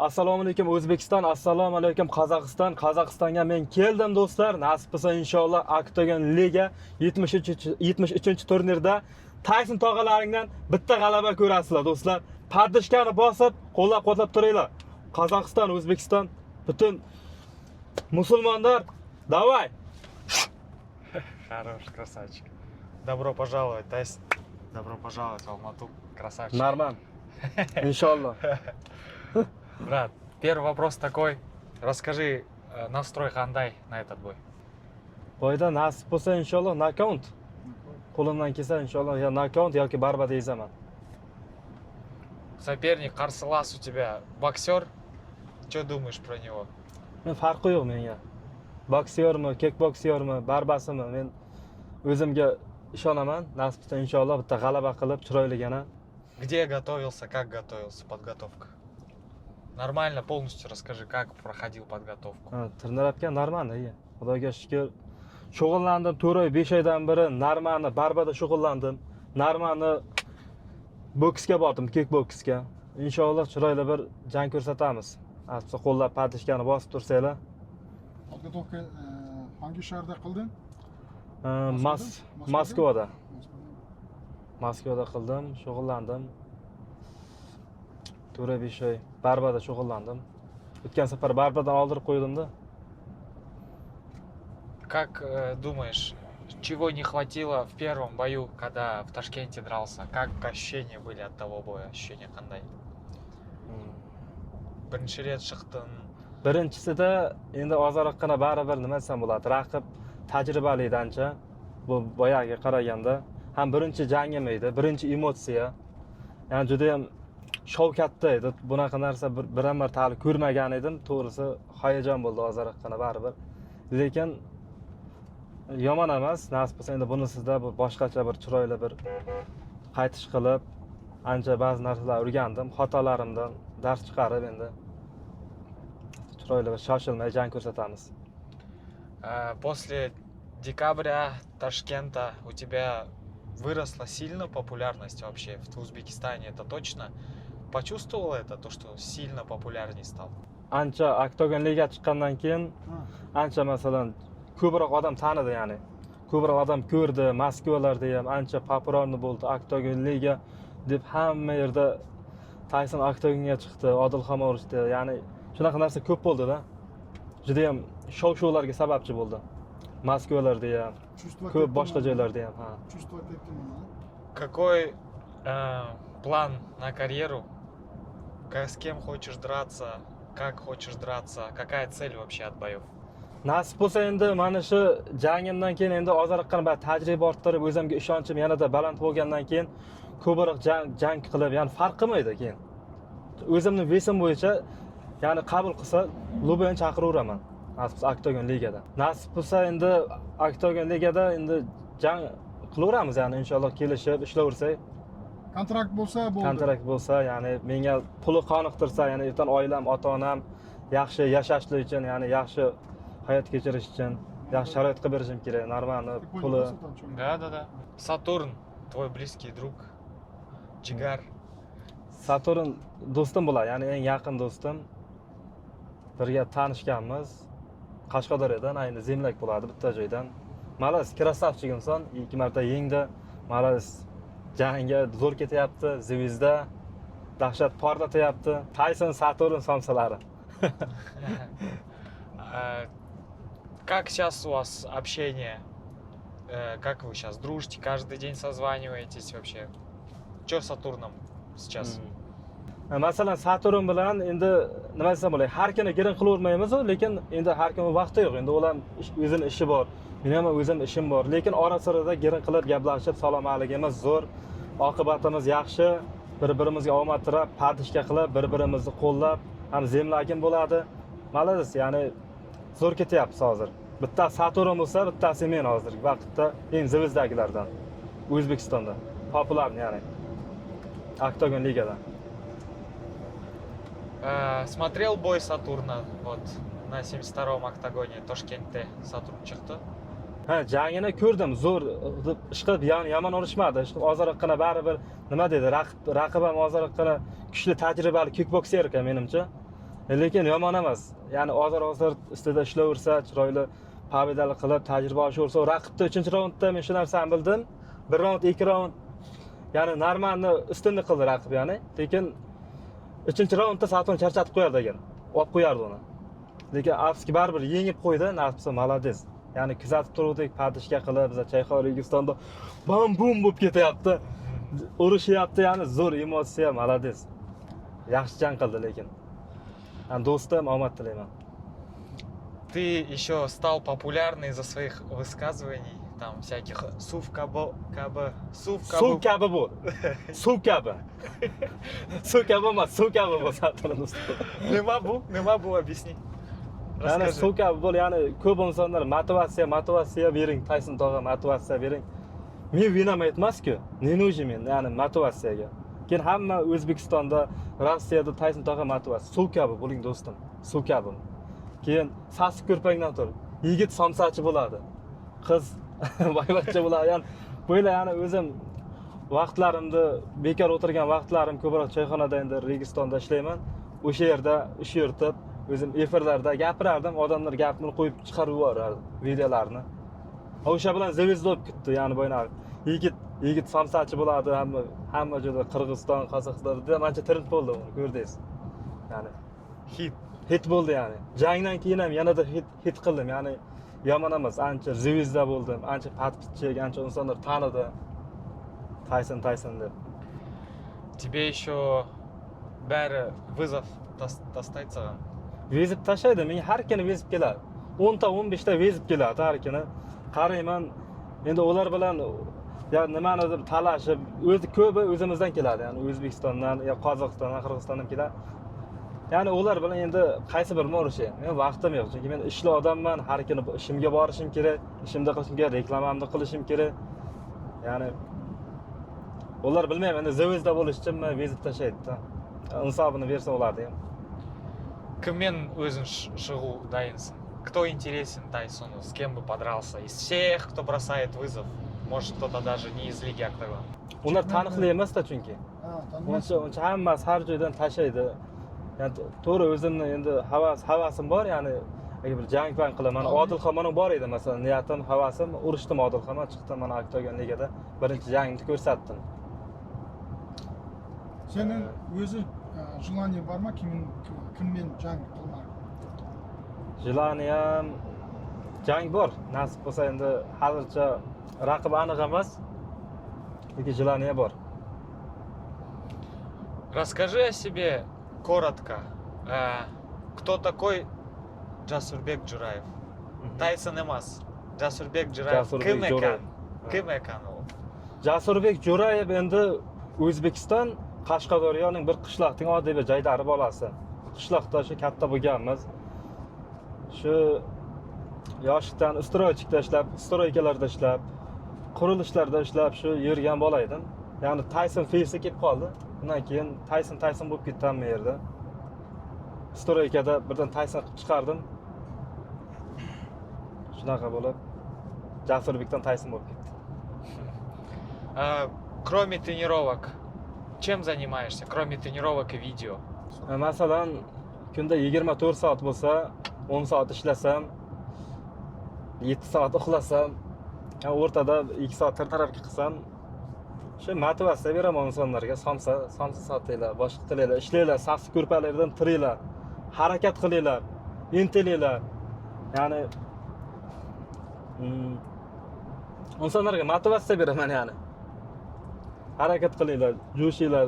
Assalomu alaykum O'zbekiston, assalomu alaykum Qozog'iston. Qozog'istonga men keldim do'stlar. Nasib bo'lsa inshaalloh Octagon Liga 73-turnirda Tyson tog'alaringdan bitta g'alaba ko'rasizlar do'stlar. Pardishkani bosib, qo'llab-quvvatlab turinglar. Qozog'iston, O'zbekiston, butun musulmonlar, давай. Хорош, красавчик. Добро пожаловать, Тайсон. Добро пожаловать в Алмату, красавчик. Нормально. Иншаллах. Брат, первый вопрос такой. Расскажи настрой қандай на этот бой. Boyda nasib bo'lsa inshaalloh nokaunt. Qo'limdan kelsa inshaalloh ya nokaunt yoki barba deyzaman. Соперник, қарсылас у тебя боксер. Что думаешь про него? Men farqi yo'q menga. Boksyormi, kickboksyormi, barbasimi, men o'zimga ishonaman. Nasib bo'lsa inshaalloh bitta g'alaba qilib chiroyligina. Где готовился, как готовился, подготовка? Нормально, полностью расскажи, как проходил подготовку. Trenировka normal, Xudoga shukr. Shug'ullandim 4 oy, 5 oydan beri normani barbada shug'ullandim. Normani boksga bordim, kickboksga. Inshaalloh chiroyli bir jang ko'rsatamiz. Asli qo'llab padishkani bosib tursanglar. Подготовка hangi shaharda qilding? Moskvada. Moskvada qildim, shug'ullandim. 4-5 oy barbada shug'ullandim. O'tgan safar barbadan oldirib qo'ydim-da. Как думаешь, чего не хватило в первом бою, когда в Ташкенте дрался? Как ощущения были от того боя? Ощущения қандай? Birinchi rет шықтың. Birinchisida endi ozroqgina baribir nima desam bo'ladi, raqib tajribalidan ancha. Bu boyaga qaraganda ham birinchi jangim edi, birinchi emotsiya. Ya'ni juda ham shovkatda edi. Bunaqa narsa biram marta hali ko'rmagan edim. To'g'risi hayajon bo'ldi ozroqgina baribir. Lekin yomon emas. Nasib bo'lsa endi bunisida bu boshqacha bir chiroyli bir qaytish qilib, ancha ba'zi narsalar o'rgandim. Xatolarimdan dars chiqarib endi chiroyli bir shoshilmay jang ko'rsatamiz. После декабря Ташкента у тебя выросла сильно популярность вообще в Узбекистане, это точно? Почувствовал это, то, что сильно популярнее стал? Ancha Octagon Liga chiqqandan keyin ancha masalan ko'proq odam tanidi, ya'ni ko'proq odam ko'rdi, Moskvalarda ham ancha populyarni bo'ldi Octagon Liga deb hamma yerda Tyson Octagonga chiqdi, Odilxon urishdi, ya'ni shunaqa narsa ko'p bo'ldi-da. Juda ham shov-shuvlarga sababchi bo'ldi. Moskvalarda ham, ko'p boshqa joylarda ham, ha. Какой план на карьеру? С кем хочешь драться? Как хочешь драться? Какая цель вообще от боев? Nasib bo'lsa endi mana shu jangimdan keyin endi ozroqgina tajriba orttirib, o'zimga ishonchim yanada baland bo'lgandan keyin ko'proq jang qilib, ya'ni farq qilmaydi keyin. O'zimni vesim bo'yicha ya'ni qabul qilsa, Lubayn chaqiraveraman. Nasib bo'lsa Octagon Ligada. Nasib bo'lsa endi Octagon Ligada endi jang qilaveramiz, ya'ni inshaalloh kelishib ishlayversak. Kontrakt bo'lsa bo'ldi. Kontrakt bo'lsa, ya'ni menga puli qoniqtirsa, ya'ni ertaga oilam, ota-onam yaxshi yashashlik uchun, ya'ni yaxshi hayot kechirish uchun yaxshi sharoit qilib berishim kerak, normal puli. Да. Сатурн, твой близкий друг, Jigar. Saturn do'stim bo'ladi, ya'ni eng yaqin do'stim. Birga tanishganmiz. Qashqadaryodan, ayni Zemlak bo'ladi, bitta joydan. Malas, krasavchik inson, 2 marta yengdi. Malas, jangga zo'r ketyapti, Zvezda dahshat porlatyapti. Tyson Saturn somsalari. Как сейчас у вас общение? Как вы сейчас дружите? Каждый день созваниваетесь вообще? Что с Сатурном сейчас? Masalan, Saturn bilan endi nima desam bo'ladi, har kuni girin qilavermaymiz, lekin endi har kuni vaqti yo'q. Endi ular o'zining ishi bor. Men ham o'zim ishim bor. Lekin ora-sirada girin qilib gaplashib, salom alaykumimiz zo'r, oqibatimiz yaxshi, bir-birimizga omad tilab, padishka qilib, bir-birimizni qo'llab, ham zemlagim bo'ladi. Malades, ya'ni zo'r ketyapti hozir. Bitta Saturn bo'lsa, bittasi men hozirgi vaqtda eng zvezdagilardan. O'zbekistonda populyar, ya'ni Octagon Ligada. Смотрел бой Сатурна вот на 72-м октагоне Toshkentda Saturn chiqdi. Ha, jangini ko'rdim, zo'r deb ishqilib, ya'ni yomon urishmadi. Ozroqgina baribir nima dedi, raqibam ozroqgina kuchli tajribali kickbokser ekan menimcha. Lekin yomon emas. Ya'ni ozar ustida ishlayversa, chiroyli pobedalik qilib, tajriba oshaversa, raqibda 3-raundda men shu narsani bildim. 1 raund, 2 raund ya'ni normalni ustunlik qildi raqib ya'ni. Lekin 3-raundda Satun charchatib qo'yardi ekan. Olib qo'yardi uni. Lekin afsuski baribir yengib qo'ydi, Nasibsa молодец. Ya'ni kuzatib turuvdik, padishka qilib, biz Chayxo Registonda bam bum bo'lib ketyapti. Urushyapti, ya'ni zo'r emotsiya, молодец. Yaxshi jang qildi lekin. Do'stim, omad tilayman. Ты еще стал популярный из-за своих высказываний, там всяких сув kabi Suv kabi bo'l. Suv kabi. Suv kabi emas, suv kabi bo'l Satun ustida. Nima bu, объясни. Ya'ni suv Расскажи. kabi bo'l, ya'ni ko'p insonlar motivatsiya bering, Tayson tog'a motivatsiya bering. Men vinam aytmas-ku, ne нужен men, ya'ni motivatsiyaga. Keyin hamma O'zbekistonda, Rossiyada Tayson tog'a motivatsiya. Suv kabi bo'ling do'stim, suv kabi. Keyin sasib ko'rpangdan tur. Yigit somsachi bo'ladi. Qiz boyvachcha bo'ladi. Ya'ni bo'yla, ya'ni o'zim vaqtlarimda bekor o'tirgan vaqtlarim ko'proq choyxonada endi Registonda ishlayman. O'sha yerda ish yuritib, o'zim efirlarda gapirardim, odamlar gapini qo'yib chiqarib yuborardi videolarni. O'sha bilan zvezda bo'lib ketdi, ya'ni bo'yna yigit somsachi bo'ladi, hamma joyda Qirg'iziston, Qozog'iston juda ancha trend bo'ldi, uni ko'rdingiz. Ya'ni hit bo'ldi ya'ni. Jangdan keyin ham yanada hit qildim, ya'ni yomon emas, ancha zvezda bo'ldim, ancha подписчик, ancha insonlar tanidi. Tayson deb. Тебе еще bari вызов tastaydi sаған. Vezib tashlaydi, menga har kuni vezib keladi. 10 ta 15 ta vezib keladi har kuni. Qarayman, endi ular bilan ya nimanidir talashib, ko'pi o'zimizdan keladi, ya'ni O'zbekistondan, yo Qozog'istondan, Qirg'izistondan keladi. Ya'ni ular bilan endi qaysi birini urishayman? Men vaqtim yo'q, chunki men ishli odamman, har kuni ishimga borishim kerak, ishimda qilishim kerak, reklamamni qilishim kerak. Ya'ni ular bilmayman, endi zvezda bo'lish uchunmi vezib tashlaydi-da. Insofini bersa ularni ham. Kimмен o'zing шығу дайынсың? Кто интересен Тайсону? С кем бы подрался? Из всех, кто бросает вызов? Может, кто-то даже не из Лиги Octagon. Ular taniqli emas-da chunki. Ha, taniyman. Uncha hammasi har joydan tashlaydi. Ya'ni to'g'ri o'zimni endi havasim bor, ya'ni agar bir jang qilaman, Odilxonning bor edi masalan, niyatim, havasim, urishdim Odilxon, chiqdim mana Octagon ligada birinchi jangimni ko'rsatdim. Senin o'zi желание bormi kimmen jang qilmak? Jilaniyam jang bor. Nasib bo'lsa endi hozircha raqib aniq emas. Lekin jilaniya bor. Расскажи о себе коротко. Кто такой Жасурбек Джураев? Тайсон эмас. Жасурбек Джураев Жасурбек ким Джураев. ekan? Kim ekan u? Jasurbek Jo'rayev endi O'zbekiston Qashqadaryoning bir qishloqning oddiy bir jaydari bolasi. Qishloqda shu katta bo'lganmiz. Shu yoshlikdan ustroychilikda ishlab, stroykalarda ishlab, qurilishlarda ishlab shu yurgan bola edim. Ya'ni Tayson Feysi kelib qoldi. Undan keyin Tayson bo'lib ketdim bu yerda. Stroykada birdan Tayson qilib chiqardim. Shunaqa bo'lib Jasurbekdan Tayson bo'lib ketdi. Кроме тренировок, чем занимаешься? Кроме тренировок и видео. Masalan, kunda 24 soat bo'lsa, 10 soat ishlasam, 7 soat uxlasam, o'rtada 2 soat tartararka qilsam, shu motivatsiya beraman insonlarga, somsa sotinglar, boshqa qilinglar, ishlanglar, safsi ko'rpalardan tiringlar, harakat qilinglar, intilinglar. Ya'ni insonlarga motivatsiya beraman ya'ni. Harakat qilinglar, jo'shinglar,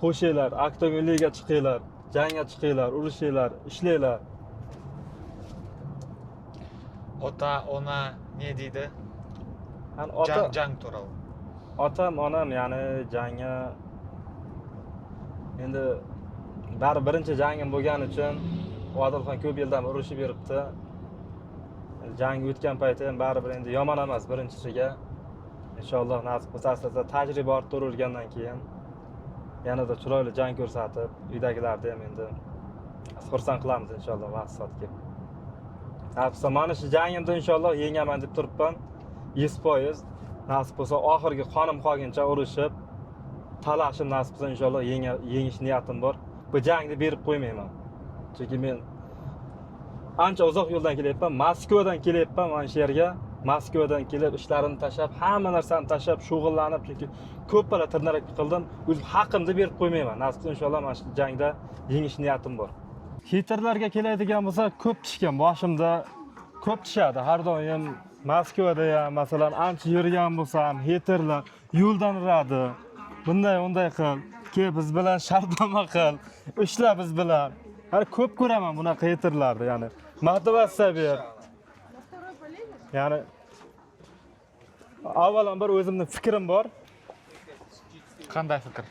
qo'shinglar, Octagon liga chiqinglar, jangga chiqinglar, urushinglar, ishlanglar. Ota, ona ne deydi? Yani Jang туралы. Otam, onam ya'ni jangga endi bari birinchi jangim bo'lgani uchun Odilxon ko'p yildan urushib yuribdi. Jang o'tgan payti ham baribir endi yomon emas birinchisiga. Inshaalloh nasib bo'lsa, aslida tajriba orttirib o'rgandan keyin yanada chiroyli jang ko'rsatib, uydagilarni ham endi xursand qilamiz inshaalloh vaqt soat kelib. Afsa mana shu jangimda inshaalloh yengaman deb turibman. 100%. Nasib bo'lsa oxirgi qonim qolguncha urushib, talashib nasib bo'lsa inshaalloh yengish niyatim bor. Bu jangni berib qo'ymayman. chunki men ancha uzoq yo'ldan kelyapman, Moskvadan kelyapman mana shu yerga. Moskvadan kelib ishlarimni tashlab, hamma narsani tashlab, shug'ullanib, chunki ko'p bala tirnorak qildim. O'zim haqimni berib qo'ymayman. Nasib inshaalloh mana shu jangda yengish niyatim bor. Hiterlarga keladigan bo'lsa, ko'p tishgan boshimda ko'p tishadi. Har doim Moskvada ham masalan ancha yurgan bo'lsam, hiterlar yo'ldan uradi. Unday qil, ke biz bilan shartnoma qil, ishla biz bilan. Har ko'p ko'raman bunaqa hiterlarni, ya'ni motivatsiya ber. Ya'ni avvalambor o'zimning fikrim bor. Qanday fikr?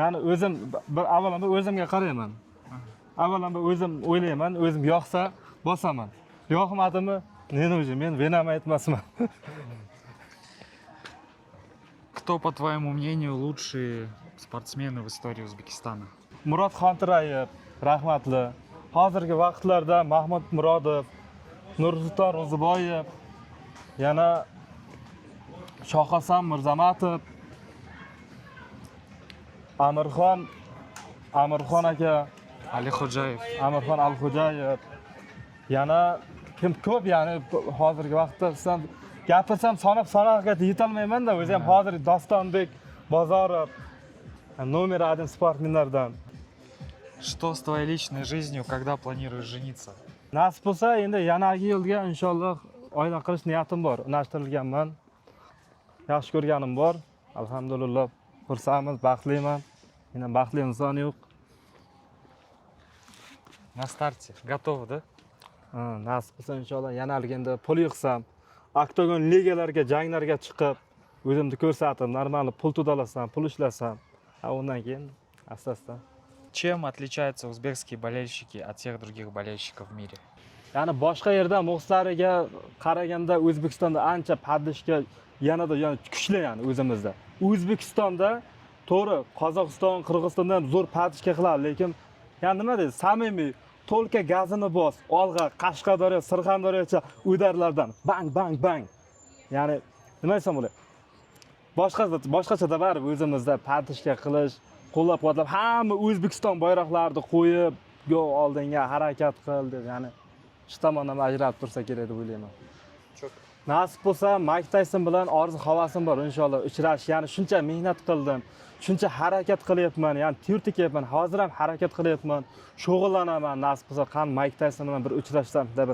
Ya'ni o'zim avvalambor o'zimga qarayman. Avvalambor o'zim o'ylayman, o'zim yoqsa bosaman. Yoqmadimi? Men venam aytmasman. Кто, по твоему мнению, лучшие спортсмены в истории Узбекистана? Murod Xontirayev, rahmatli. Hozirgi vaqtlarda Mahmud Murodov, Nursulton Ro'ziboyev, yana Shohhasan Mirzamatov, Amirxon aka, Ali Xo'jayev. Amirxon Alxo'jayev. Yana kim ko'p, ya'ni hozirgi vaqtda sizdan gapirsam sanog'iga yetolmayman-da, o'zi ham hozir Dostonbek Bozorov номер 1 sportmenlardan. Что с твоей личной жизнью, когда планируешь жениться? Nasib bo'lsa, endi yanagi yilga inshaalloh oila qurish niyatim bor. Unashtirilganman. Yaxshi ko'rganim bor. Alhamdulillah, xursandman, baxtliman. Meni baxtli inson yo'q. На старте. Готов, да? Nasib bo'lsa inshaalloh yanalganda pul yig'sam, oktagon ligalarga, janglarga chiqib, o'zimni ko'rsatib, normal pul to'dalasam, pul ishlasam, undan keyin asta-asta. Чем отличаются узбекские болельщики от всех других болельщиков в мире? Ya'ni boshqa yerda muxlislariga qaraganda O'zbekistonda ancha padishga yanada kuchli, ya'ni o'zimizda. O'zbekistonda to'g'ri Qozog'iston, Qirg'izistondan zo'r padishga qiladi, lekin ya'ni nima deydi? Samimiy, to'lka gazini bos, olg'a, Qashqadaryo, Surxondaryocha o'darlardan bang bang bang. Ya'ni nima desam bo'ladi? Boshqacha baribir o'zimizda padishga qilish, qo'llab-quvvatlab, hamma O'zbekiston bayroqlarini qo'yib, go oldinga harakat qil deb, ya'ni shu tomondan ajralib tursa kerak deb o'ylayman. Nasib bo'lsa, Mike Tyson bilan orzu-havasim bor inshaalloh uchrashish. Ya'ni shuncha mehnat qildim, shuncha harakat qilyapman, ya'ni tür tikyapman, hozir ham harakat qilyapman, shug'ullanaman. Nasib bo'lsa, qani Mike Tyson bilan bir uchrashsam, bir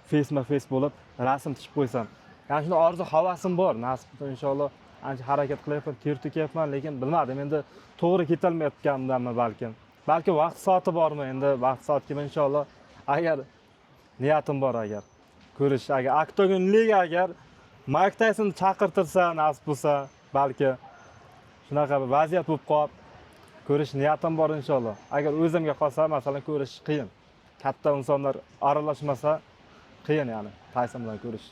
face bo'lib, rasm tishib qo'ysam. Ya'ni shunday orzu-havasim bor. Nasib bo'lsa inshaalloh ancha harakat qilyapman, tür tikyapman, lekin bilmadim, endi to'g'ri ketolmayotganimdanmi balkim. Balki vaqt soati bormi, endi vaqt soatiga inshaalloh agar niyatim bor, agar ko'rish, agar oktagon liga agar Mike Tyson chaqirtirsa, nasib bo'lsa, balki shunaqa bir vaziyat bo'lib qolib, ko'rish niyatim bor inshaalloh. Agar o'zimga qolsa, masalan, ko'rish qiyin. Katta insonlar aralashmasa qiyin, ya'ni Tyson bilan ko'rish.